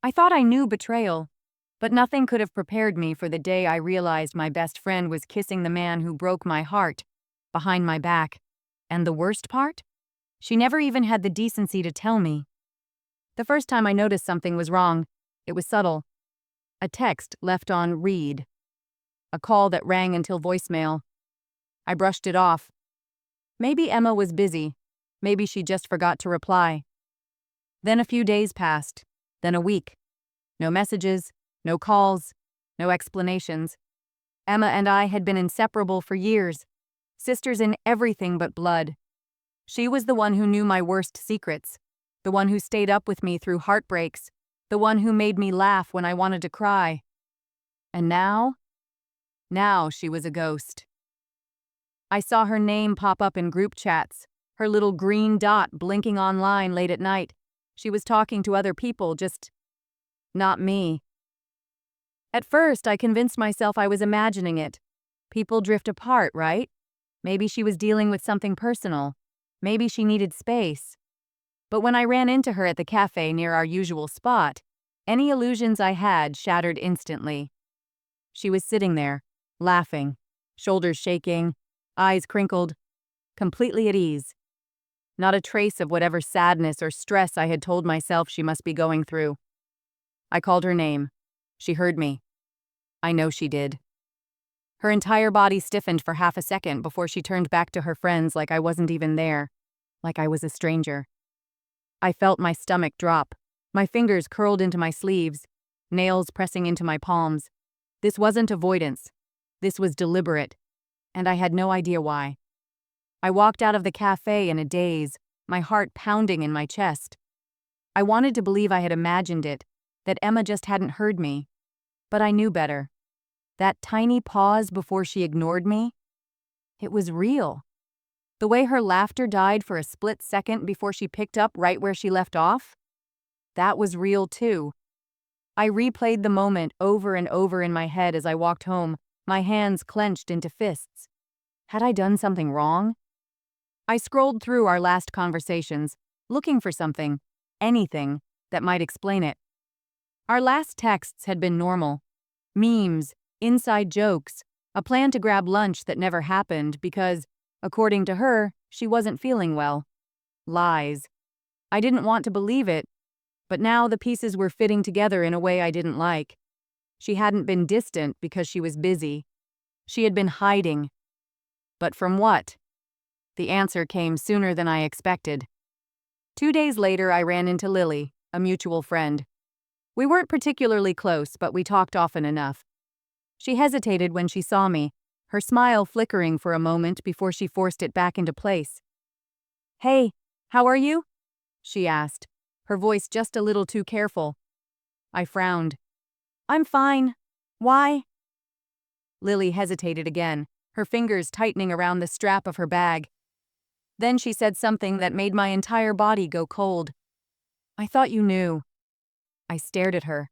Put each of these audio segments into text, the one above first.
I thought I knew betrayal, but nothing could have prepared me for the day I realized my best friend was kissing the man who broke my heart, behind my back. And the worst part? She never even had the decency to tell me. The first time I noticed something was wrong, it was subtle. A text left on read. A call that rang until voicemail. I brushed it off. Maybe Emma was busy. Maybe she just forgot to reply. Then a few days passed. Then a week. No messages, no calls, no explanations. Emma and I had been inseparable for years, sisters in everything but blood. She was the one who knew my worst secrets, the one who stayed up with me through heartbreaks, the one who made me laugh when I wanted to cry. And now she was a ghost. I saw her name pop up in group chats, her little green dot blinking online late at night. She was talking to other people, just not me. At first, I convinced myself I was imagining it. People drift apart, right? Maybe she was dealing with something personal. Maybe she needed space. But when I ran into her at the cafe near our usual spot, any illusions I had shattered instantly. She was sitting there, laughing, shoulders shaking, eyes crinkled, completely at ease. Not a trace of whatever sadness or stress I had told myself she must be going through. I called her name. She heard me. I know she did. Her entire body stiffened for half a second before she turned back to her friends like I wasn't even there, like I was a stranger. I felt my stomach drop, my fingers curled into my sleeves, nails pressing into my palms. This wasn't avoidance. This was deliberate, and I had no idea why. I walked out of the cafe in a daze, my heart pounding in my chest. I wanted to believe I had imagined it, that Emma just hadn't heard me. But I knew better. That tiny pause before she ignored me, it was real. The way her laughter died for a split second before she picked up right where she left off, that was real too. I replayed the moment over and over in my head as I walked home, my hands clenched into fists. Had I done something wrong? I scrolled through our last conversations, looking for something, anything, that might explain it. Our last texts had been normal. Memes, inside jokes, a plan to grab lunch that never happened because, according to her, she wasn't feeling well. Lies. I didn't want to believe it, but now the pieces were fitting together in a way I didn't like. She hadn't been distant because she was busy. She had been hiding. But from what? The answer came sooner than I expected. 2 days later, I ran into Lily, a mutual friend. We weren't particularly close, but we talked often enough. She hesitated when she saw me, her smile flickering for a moment before she forced it back into place. "Hey, how are you?" she asked, her voice just a little too careful. I frowned. "I'm fine. Why?" Lily hesitated again, her fingers tightening around the strap of her bag. Then she said something that made my entire body go cold. "I thought you knew." I stared at her,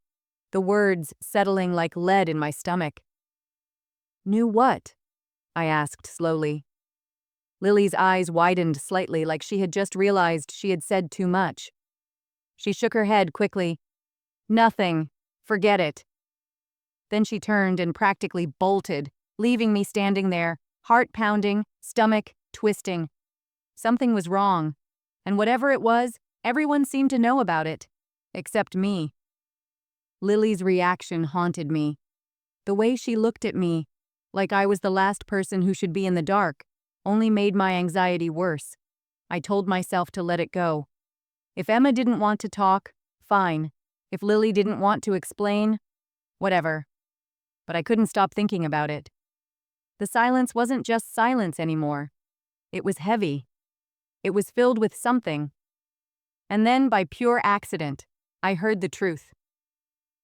the words settling like lead in my stomach. "Knew what?" I asked slowly. Lily's eyes widened slightly like she had just realized she had said too much. She shook her head quickly. "Nothing. Forget it." Then she turned and practically bolted, leaving me standing there, heart pounding, stomach twisting. Something was wrong, and whatever it was, everyone seemed to know about it, except me. Lily's reaction haunted me. The way she looked at me, like I was the last person who should be in the dark, only made my anxiety worse. I told myself to let it go. If Emma didn't want to talk, fine. If Lily didn't want to explain, whatever. But I couldn't stop thinking about it. The silence wasn't just silence anymore. It was heavy. It was filled with something. And then, by pure accident, I heard the truth.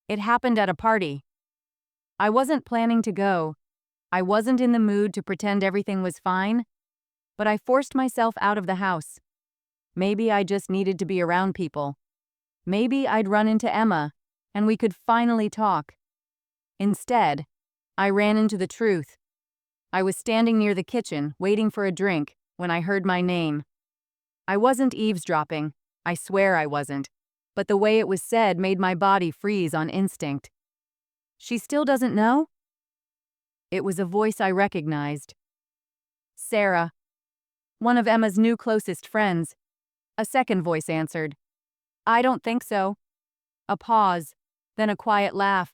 It happened at a party. I wasn't planning to go. I wasn't in the mood to pretend everything was fine, but I forced myself out of the house. Maybe I just needed to be around people. Maybe I'd run into Emma, and we could finally talk. Instead, I ran into the truth. I was standing near the kitchen, waiting for a drink, when I heard my name. I wasn't eavesdropping. I swear I wasn't. but the way it was said made my body freeze on instinct. She still doesn't know? It was a voice I recognized. Sarah, one of Emma's new closest friends. A second voice answered. I don't think so. A pause, then a quiet laugh.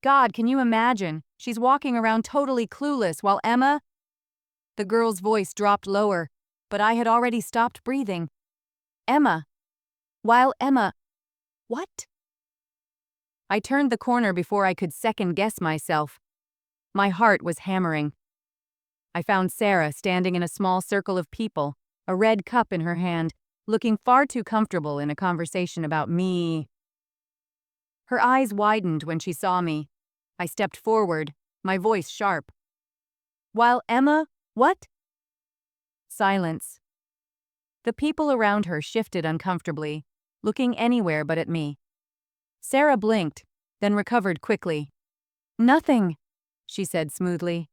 God, can you imagine? She's walking around totally clueless while Emma... The girl's voice dropped lower, but I had already stopped breathing. Emma. While Emma... What? I turned the corner before I could second-guess myself. My heart was hammering. I found Sarah standing in a small circle of people, a red cup in her hand, looking far too comfortable in a conversation about me. Her eyes widened when she saw me. I stepped forward, my voice sharp. While Emma, what? Silence. The people around her shifted uncomfortably, looking anywhere but at me. Sarah blinked, then recovered quickly. Nothing, she said smoothly.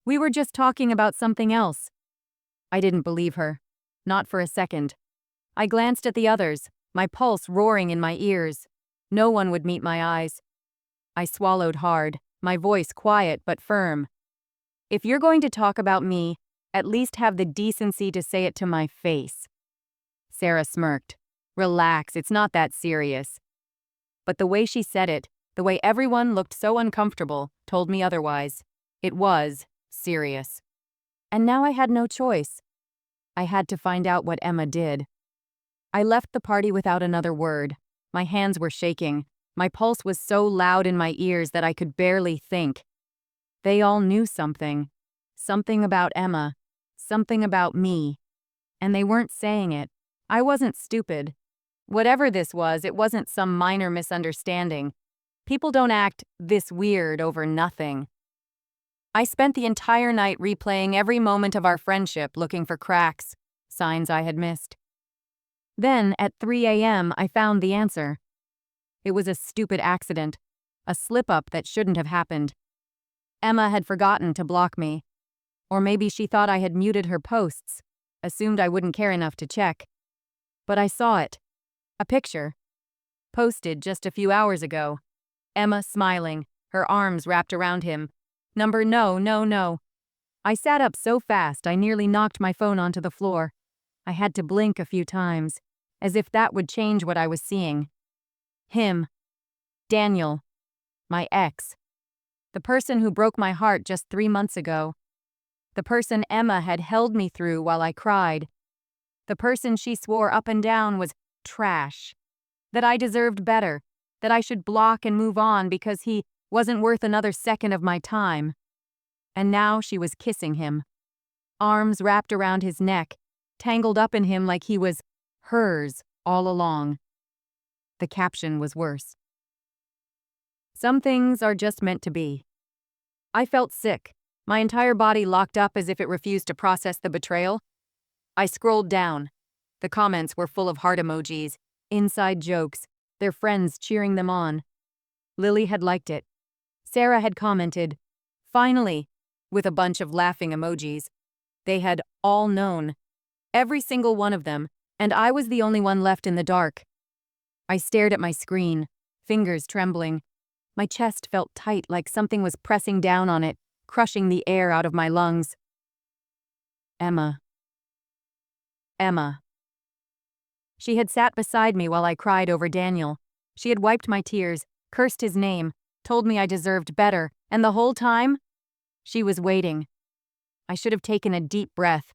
We were just talking about something else. I didn't believe her. Not for a second. I glanced at the others, my pulse roaring in my ears. No one would meet my eyes. I swallowed hard, my voice quiet but firm. If you're going to talk about me, at least have the decency to say it to my face. Sarah smirked. Relax, it's not that serious. But the way she said it, the way everyone looked so uncomfortable, told me otherwise. It was serious. And now I had no choice. I had to find out what Emma did. I left the party without another word. My hands were shaking. My pulse was so loud in my ears that I could barely think. They all knew something. Something about Emma. Something about me. And they weren't saying it. I wasn't stupid. Whatever this was, it wasn't some minor misunderstanding. People don't act this weird over nothing. I spent the entire night replaying every moment of our friendship, looking for cracks, signs I had missed. Then, at 3 a.m., I found the answer. It was a stupid accident, a slip-up that shouldn't have happened. Emma had forgotten to block me. Or maybe she thought I had muted her posts, assumed I wouldn't care enough to check. But I saw it. A picture. Posted just a few hours ago. Emma smiling, her arms wrapped around him. Number no. I sat up so fast I nearly knocked my phone onto the floor. I had to blink a few times, as if that would change what I was seeing. Him. Daniel. My ex. The person who broke my heart just 3 months ago. The person Emma had held me through while I cried. The person she swore up and down was trash. That I deserved better. That I should block and move on because he wasn't worth another second of my time. And now she was kissing him. Arms wrapped around his neck, tangled up in him like he was hers all along. The caption was worse. Some things are just meant to be. I felt sick, my entire body locked up as if it refused to process the betrayal. I scrolled down. The comments were full of heart emojis, inside jokes, their friends cheering them on. Lily had liked it. Sarah had commented, "Finally," with a bunch of laughing emojis. They had all known. Every single one of them, and I was the only one left in the dark. I stared at my screen, fingers trembling. My chest felt tight like something was pressing down on it, crushing the air out of my lungs. Emma. Emma. She had sat beside me while I cried over Daniel. She had wiped my tears, cursed his name, told me I deserved better, and the whole time, she was waiting. I should have taken a deep breath.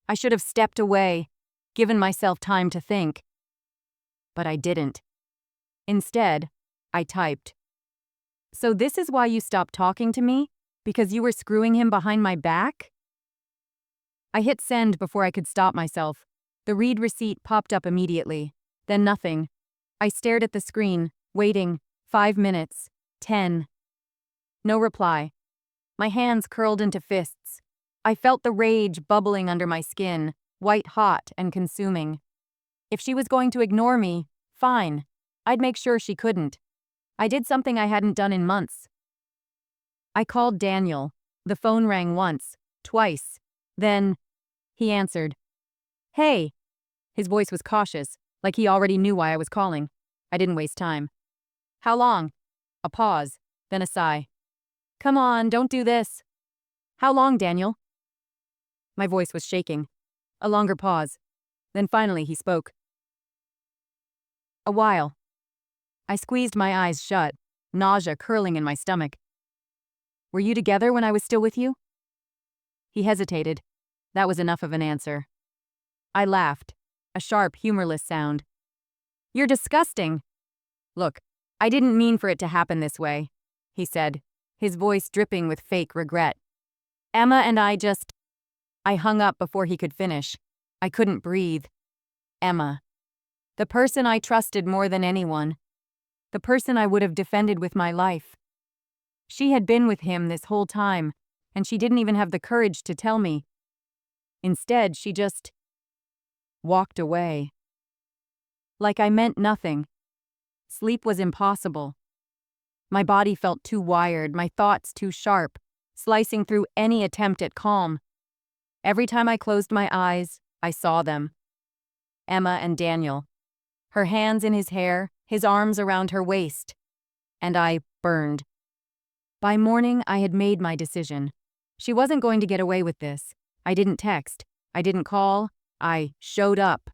I should have stepped away, given myself time to think. But I didn't. Instead, I typed. So this is why you stopped talking to me? Because you were screwing him behind my back? I hit send before I could stop myself. The read receipt popped up immediately. Then nothing. I stared at the screen, waiting. 5 minutes. 10. No reply. My hands curled into fists. I felt the rage bubbling under my skin, white hot and consuming. If she was going to ignore me, fine. I'd make sure she couldn't. I did something I hadn't done in months. I called Daniel. The phone rang once, twice. Then, he answered. Hey. His voice was cautious, like he already knew why I was calling. I didn't waste time. How long? A pause, then a sigh. Come on, don't do this. How long, Daniel? My voice was shaking. A longer pause. Then finally he spoke. A while. I squeezed my eyes shut, nausea curling in my stomach. Were you together when I was still with you? He hesitated. That was enough of an answer. I laughed, a sharp, humorless sound. You're disgusting. Look, I didn't mean for it to happen this way, he said, his voice dripping with fake regret. Emma and I hung up before he could finish. I couldn't breathe. Emma. The person I trusted more than anyone. The person I would have defended with my life. She had been with him this whole time, and she didn't even have the courage to tell me. Instead, she just walked away. Like I meant nothing. Sleep was impossible. My body felt too wired, my thoughts too sharp, slicing through any attempt at calm. Every time I closed my eyes, I saw them. Emma and Daniel. Her hands in his hair, his arms around her waist. And I burned. By morning, I had made my decision. She wasn't going to get away with this. I didn't text. I didn't call. I showed up.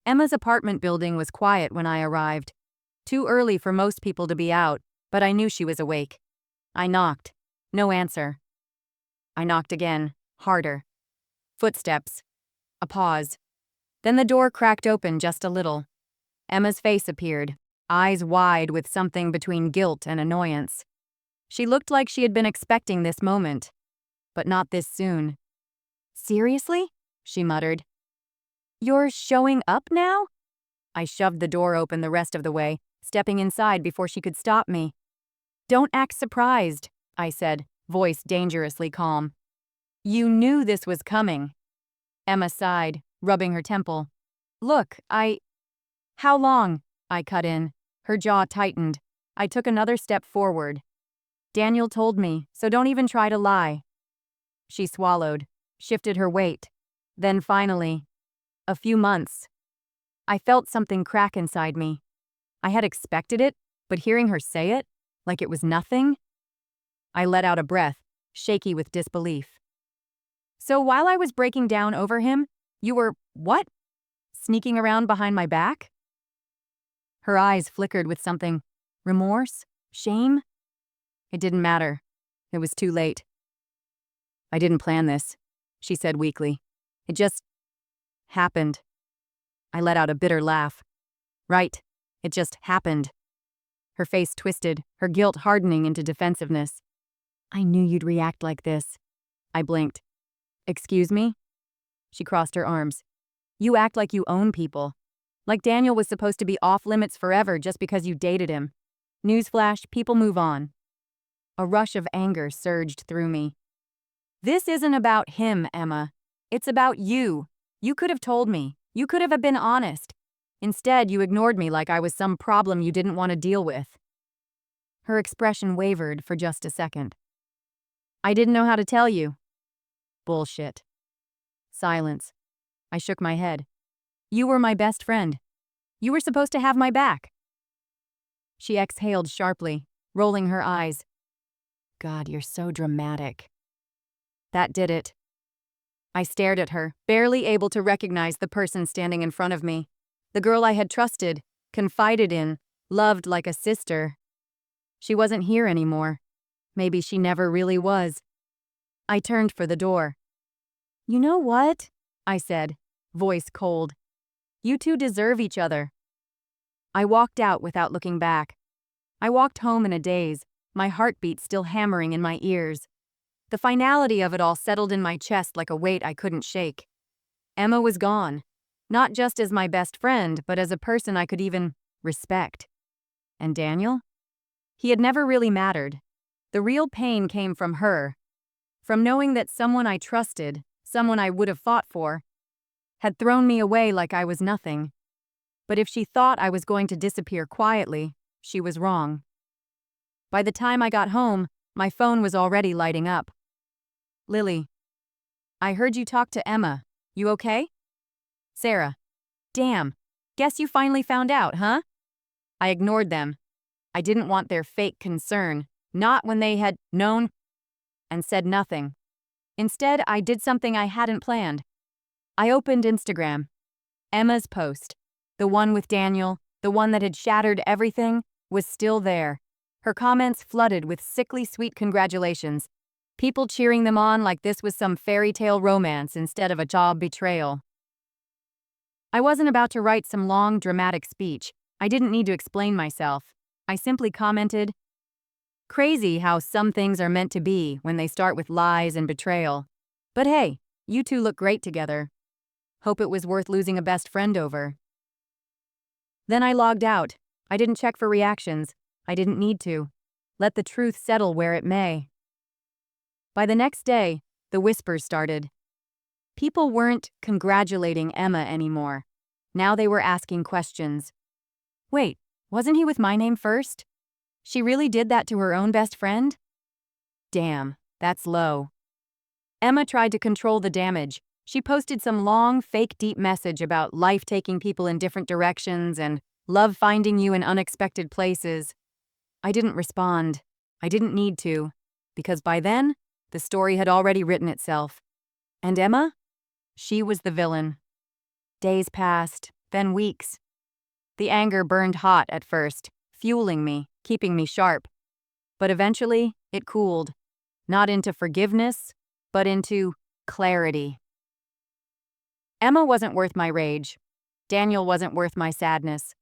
Emma's apartment building was quiet when I arrived. Too early for most people to be out, but I knew she was awake. I knocked. No answer. I knocked again, harder. Footsteps. A pause. Then the door cracked open just a little. Emma's face appeared, eyes wide with something between guilt and annoyance. She looked like she had been expecting this moment, but not this soon. Seriously? She muttered. You're showing up now? I shoved the door open the rest of the way, stepping inside before she could stop me. Don't act surprised, I said, voice dangerously calm. You knew this was coming. Emma sighed, rubbing her temple. Look, How long? I cut in. Her jaw tightened. I took another step forward. Daniel told me, so don't even try to lie. She swallowed, shifted her weight. Then finally, a few months. I felt something crack inside me. I had expected it, but hearing her say it, like it was nothing, I let out a breath, shaky with disbelief. So while I was breaking down over him, you were, what? Sneaking around behind my back? Her eyes flickered with something. Remorse? Shame? It didn't matter. It was too late. I didn't plan this, she said weakly. It just happened. I let out a bitter laugh. Right, it just happened. Her face twisted, her guilt hardening into defensiveness. I knew you'd react like this. I blinked. Excuse me? She crossed her arms. You act like you own people. Like Daniel was supposed to be off limits forever just because you dated him. Newsflash, people move on. A rush of anger surged through me. This isn't about him, Emma. It's about you. You could have told me. You could have been honest. Instead, you ignored me like I was some problem you didn't want to deal with. Her expression wavered for just a second. I didn't know how to tell you. Bullshit. Silence. I shook my head. You were my best friend. You were supposed to have my back. She exhaled sharply, rolling her eyes. God, you're so dramatic. That did it. I stared at her, barely able to recognize the person standing in front of me. The girl I had trusted, confided in, loved like a sister. She wasn't here anymore. Maybe she never really was. I turned for the door. You know what? I said, voice cold. You two deserve each other. I walked out without looking back. I walked home in a daze, my heartbeat still hammering in my ears. The finality of it all settled in my chest like a weight I couldn't shake. Emma was gone, not just as my best friend, but as a person I could even respect. And Daniel? He had never really mattered. The real pain came from her, from knowing that someone I trusted, someone I would have fought for, had thrown me away like I was nothing. But if she thought I was going to disappear quietly, she was wrong. By the time I got home, my phone was already lighting up. Lily. I heard you talk to Emma. You okay? Sarah. Damn. Guess you finally found out, huh? I ignored them. I didn't want their fake concern, not when they had known and said nothing. Instead, I did something I hadn't planned. I opened Instagram. Emma's post, the one with Daniel, the one that had shattered everything, was still there. Her comments flooded with sickly sweet congratulations, people cheering them on like this was some fairy tale romance instead of a job betrayal. I wasn't about to write some long, dramatic speech. I didn't need to explain myself. I simply commented, "Crazy how some things are meant to be when they start with lies and betrayal. But hey, you two look great together. Hope it was worth losing a best friend over." Then I logged out. I didn't check for reactions. I didn't need to. Let the truth settle where it may. By the next day, the whispers started. People weren't congratulating Emma anymore. Now they were asking questions. Wait, wasn't he with my name first? She really did that to her own best friend? Damn, that's low. Emma tried to control the damage. She posted some long, fake deep message about life taking people in different directions and love finding you in unexpected places. I didn't respond. I didn't need to, because by then, the story had already written itself. And Emma? She was the villain. Days passed, then weeks. The anger burned hot at first, fueling me, keeping me sharp. But eventually, it cooled. Not into forgiveness, but into clarity. Emma wasn't worth my rage. Daniel wasn't worth my sadness.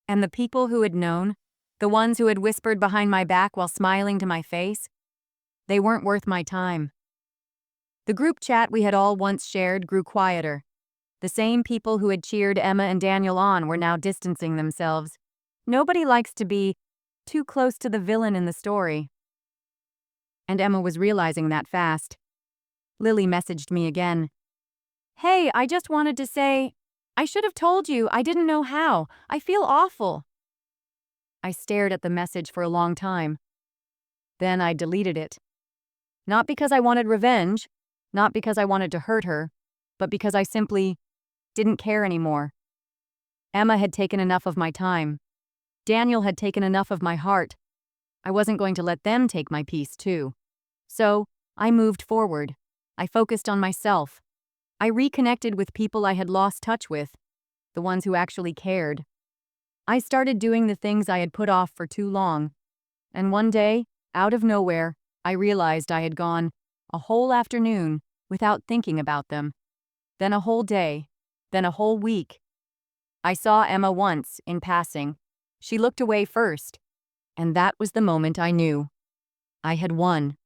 And the people who had known, the ones who had whispered behind my back while smiling to my face, they weren't worth my time. The group chat we had all once shared grew quieter. The same people who had cheered Emma and Daniel on were now distancing themselves. Nobody likes to be too close to the villain in the story. And Emma was realizing that fast. Lily messaged me again. "Hey, I just wanted to say, I should have told you, I didn't know how. I feel awful." I stared at the message for a long time. Then I deleted it. Not because I wanted revenge, not because I wanted to hurt her, but because I simply didn't care anymore. Emma had taken enough of my time. Daniel had taken enough of my heart. I wasn't going to let them take my peace too. So, I moved forward. I focused on myself. I reconnected with people I had lost touch with, the ones who actually cared. I started doing the things I had put off for too long. And one day, out of nowhere, I realized I had gone a whole afternoon without thinking about them. Then a whole day. Then a whole week. I saw Emma once, in passing. She looked away first. And that was the moment I knew. I had won.